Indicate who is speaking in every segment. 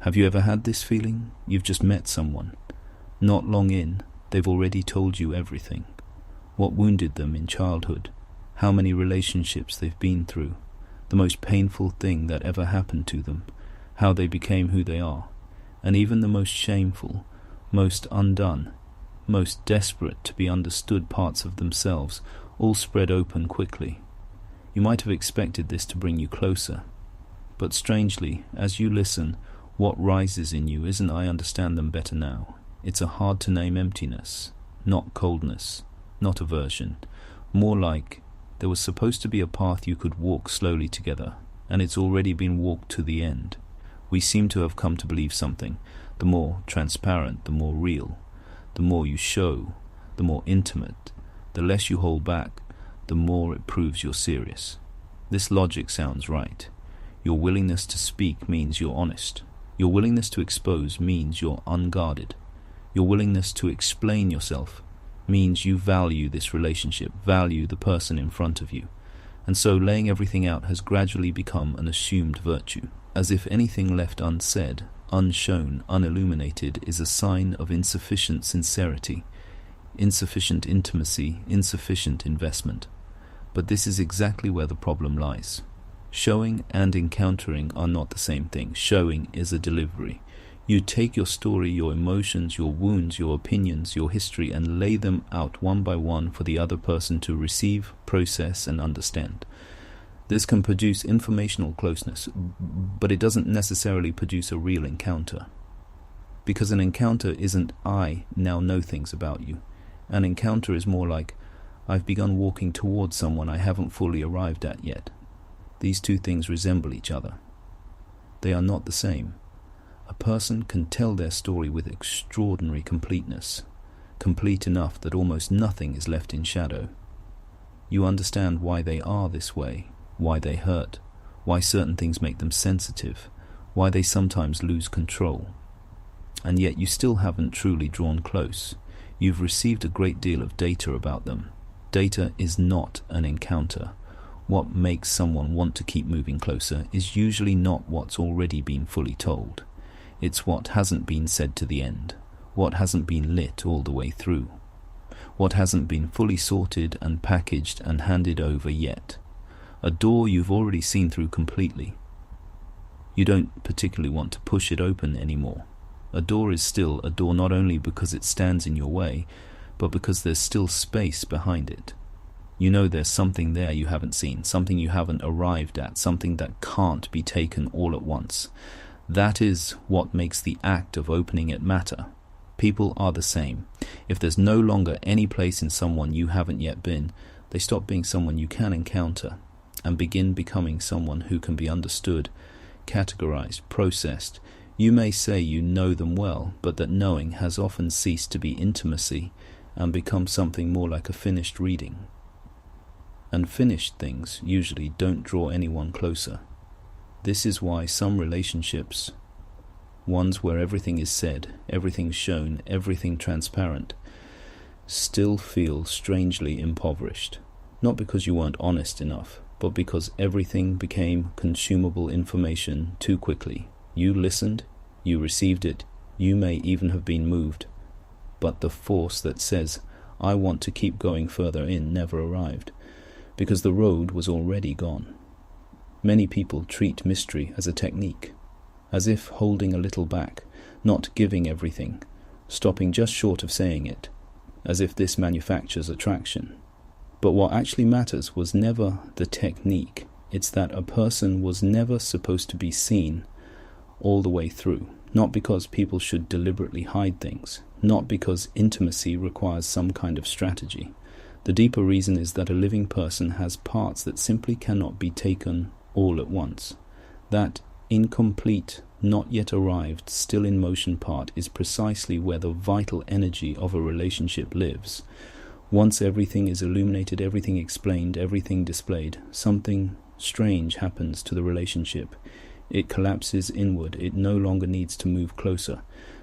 Speaker 1: Have you ever had this feeling? You've just met someone. Not long in, they've already told you everything. What wounded them in childhood, how many relationships they've been through, the most painful thing that ever happened to them, how they became who they are, and even the most shameful, most undone, most desperate to be understood parts of themselves, all spread open quickly. You might have expected this to bring you closer, but strangely, as you listen, what rises in you isn't "I understand them better now." It's a hard-to-name emptiness, not coldness, not aversion, more like there was supposed to be a path you could walk slowly together, and it's already been walked to the end. We seem to have come to believe something. The more transparent, the more real. The more you show, the more intimate. The less you hold back, the more it proves you're serious. This logic sounds right. Your willingness to speak means you're honest. Your willingness to expose means you're unguarded. Your willingness to explain yourself means you value this relationship, value the person in front of you. And so laying everything out has gradually become an assumed virtue, as if anything left unsaid, unshown, unilluminated is a sign of insufficient sincerity, insufficient intimacy, insufficient investment. But this is exactly where the problem lies. Showing and encountering are not the same thing. Showing is a delivery. You take your story, your emotions, your wounds, your opinions, your history, and lay them out one by one for the other person to receive, process, and understand. This can produce informational closeness, but it doesn't necessarily produce a real encounter. Because an encounter isn't "I now know things about you." An encounter is more like, I've begun walking towards someone I haven't fully arrived at yet. These two things resemble each other. They are not the same. A person can tell their story with extraordinary completeness, complete enough that almost nothing is left in shadow. You understand why they are this way, why they hurt, why certain things make them sensitive, why they sometimes lose control. And yet you still haven't truly drawn close. You've received a great deal of data about them. Data is not an encounter. What makes someone want to keep moving closer is usually not what's already been fully told. It's what hasn't been said to the end, what hasn't been lit all the way through, what hasn't been fully sorted and packaged and handed over yet. A door you've already seen through completely. You don't particularly want to push it open anymore. A door is still a door not only because it stands in your way, but because there's still space behind it. You know there's something there you haven't seen, something you haven't arrived at, something that can't be taken all at once. That is what makes the act of opening it matter. People are the same. If there's no longer any place in someone you haven't yet been, they stop being someone you can encounter and begin becoming someone who can be understood, categorized, processed. You may say you know them well, but that knowing has often ceased to be intimacy and become something more like a finished reading. And finished things usually don't draw anyone closer. This is why some relationships, ones where everything is said, everything shown, everything transparent, still feel strangely impoverished. Not because you weren't honest enough, but because everything became consumable information too quickly. You listened, you received it, you may even have been moved, but the force that says, "I want to keep going further in," never arrived, because the road was already gone. Many people treat mystery as a technique, as if holding a little back, not giving everything, stopping just short of saying it, as if this manufactures attraction. But what actually matters was never the technique. It's that a person was never supposed to be seen all the way through, not because people should deliberately hide things, not because intimacy requires some kind of strategy. The deeper reason is that a living person has parts that simply cannot be taken all at once. That incomplete, not yet arrived, still in motion part is precisely where the vital energy of a relationship lives. Once everything is illuminated, everything explained, everything displayed, something strange happens to the relationship. It collapses inward. It no longer needs to move closer,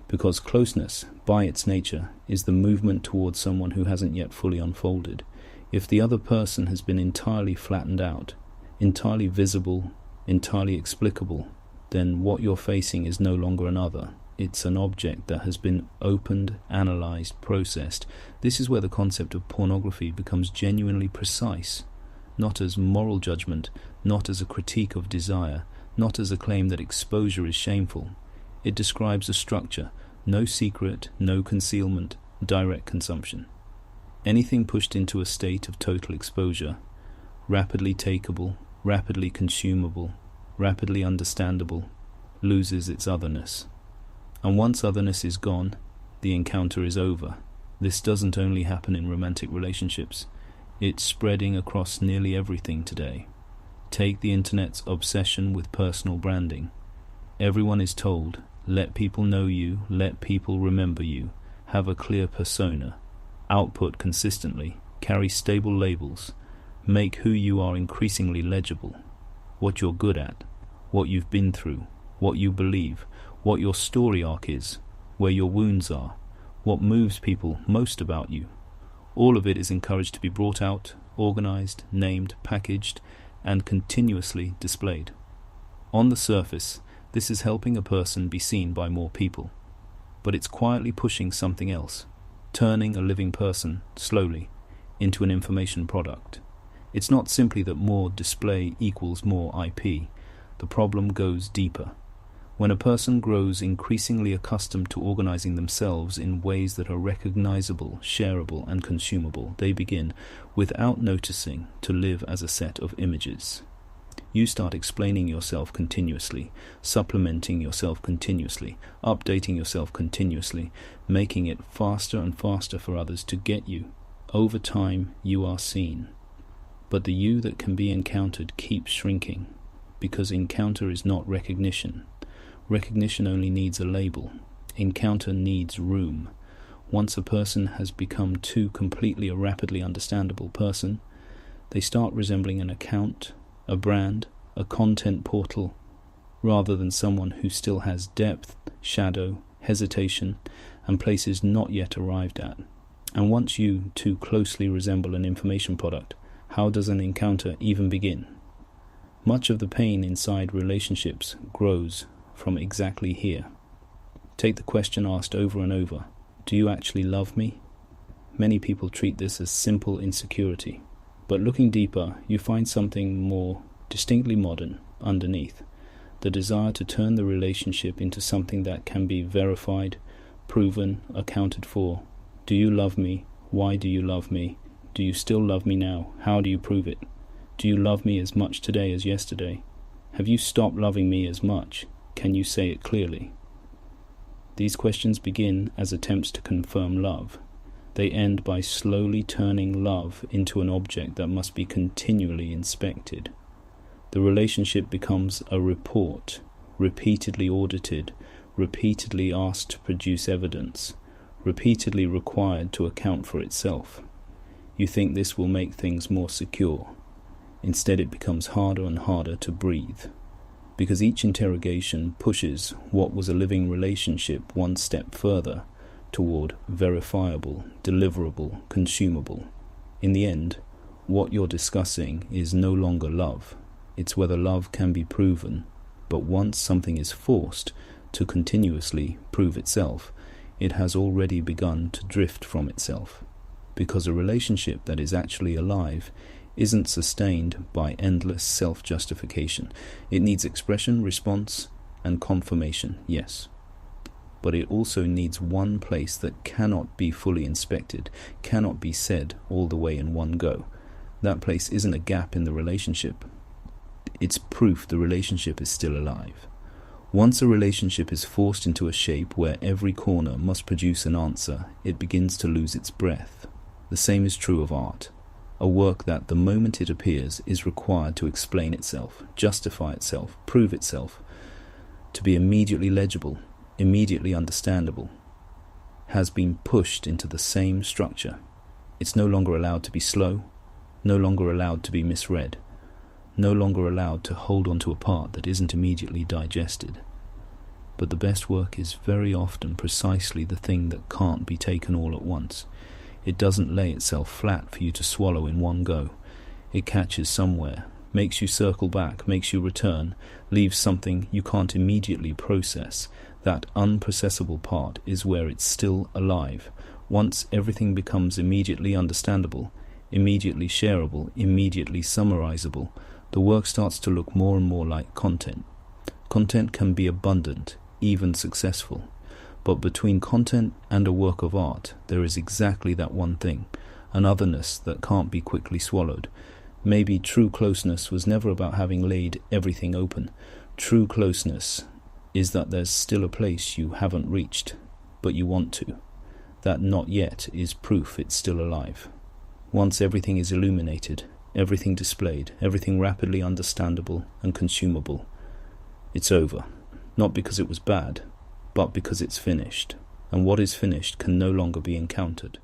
Speaker 1: because closeness, by its nature, is the movement towards someone who hasn't yet fully unfolded. If the other person has been entirely flattened out, entirely visible, entirely explicable, then what you're facing is no longer an other. It's an object that has been opened, analyzed, processed. This is where the concept of pornography becomes genuinely precise, not as moral judgment, not as a critique of desire, not as a claim that exposure is shameful. It describes a structure, no secret, no concealment, direct consumption. Anything pushed into a state of total exposure, rapidly takeable, rapidly consumable, rapidly understandable, loses its otherness. And once otherness is gone, the encounter is over. This doesn't only happen in romantic relationships. It's spreading across nearly everything today. Take the internet's obsession with personal branding. Everyone is told, let people know you, let people remember you, have a clear persona, output consistently, carry stable labels, make who you are increasingly legible, what you're good at, what you've been through, what you believe, what your story arc is, where your wounds are, what moves people most about you. All of it is encouraged to be brought out, organized, named, packaged, and continuously displayed. On the surface, this is helping a person be seen by more people, but it's quietly pushing something else, turning a living person, slowly, into an information product. It's not simply that more display equals more IP. The problem goes deeper. When a person grows increasingly accustomed to organizing themselves in ways that are recognizable, shareable, and consumable, they begin, without noticing, to live as a set of images. You start explaining yourself continuously, supplementing yourself continuously, updating yourself continuously, making it faster and faster for others to get you. Over time, you are seen. But the you that can be encountered keeps shrinking, because encounter is not recognition. Recognition only needs a label. Encounter needs room. Once a person has become too completely a rapidly understandable person, they start resembling an account, a brand, a content portal, rather than someone who still has depth, shadow, hesitation, and places not yet arrived at. And once you too closely resemble an information product, how does an encounter even begin? Much of the pain inside relationships grows from exactly here. Take the question asked over and over, do you actually love me? Many people treat this as simple insecurity, but looking deeper, you find something more distinctly modern underneath. The desire to turn the relationship into something that can be verified, proven, accounted for. Do you love me? Why do you love me? Do you still love me now? How do you prove it? Do you love me as much today as yesterday? Have you stopped loving me as much? Can you say it clearly? These questions begin as attempts to confirm love. They end by slowly turning love into an object that must be continually inspected. The relationship becomes a report, repeatedly audited, repeatedly asked to produce evidence, repeatedly required to account for itself. You think this will make things more secure. Instead, it becomes harder and harder to breathe, because each interrogation pushes what was a living relationship one step further toward verifiable, deliverable, consumable. In the end, what you're discussing is no longer love. It's whether love can be proven, but once something is forced to continuously prove itself, it has already begun to drift from itself, because a relationship that is actually alive isn't sustained by endless self-justification. It needs expression, response, and confirmation, yes. But it also needs one place that cannot be fully inspected, cannot be said all the way in one go. That place isn't a gap in the relationship. It's proof the relationship is still alive. Once a relationship is forced into a shape where every corner must produce an answer, it begins to lose its breath. The same is true of art. A work that, the moment it appears, is required to explain itself, justify itself, prove itself, to be immediately legible, immediately understandable, has been pushed into the same structure. It's no longer allowed to be slow, no longer allowed to be misread, no longer allowed to hold onto a part that isn't immediately digested. But the best work is very often precisely the thing that can't be taken all at once. It doesn't lay itself flat for you to swallow in one go. It catches somewhere, makes you circle back, makes you return, leaves something you can't immediately process. That unprocessable part is where it's still alive. Once everything becomes immediately understandable, immediately shareable, immediately summarizable, the work starts to look more and more like content. Content can be abundant, even successful. But between content and a work of art, there is exactly that one thing, an otherness that can't be quickly swallowed. Maybe true closeness was never about having laid everything open. True closeness is that there's still a place you haven't reached, but you want to. That not yet is proof it's still alive. Once everything is illuminated, everything displayed, everything rapidly understandable and consumable, it's over. Not because it was bad, but because it's finished. And what is finished can no longer be encountered.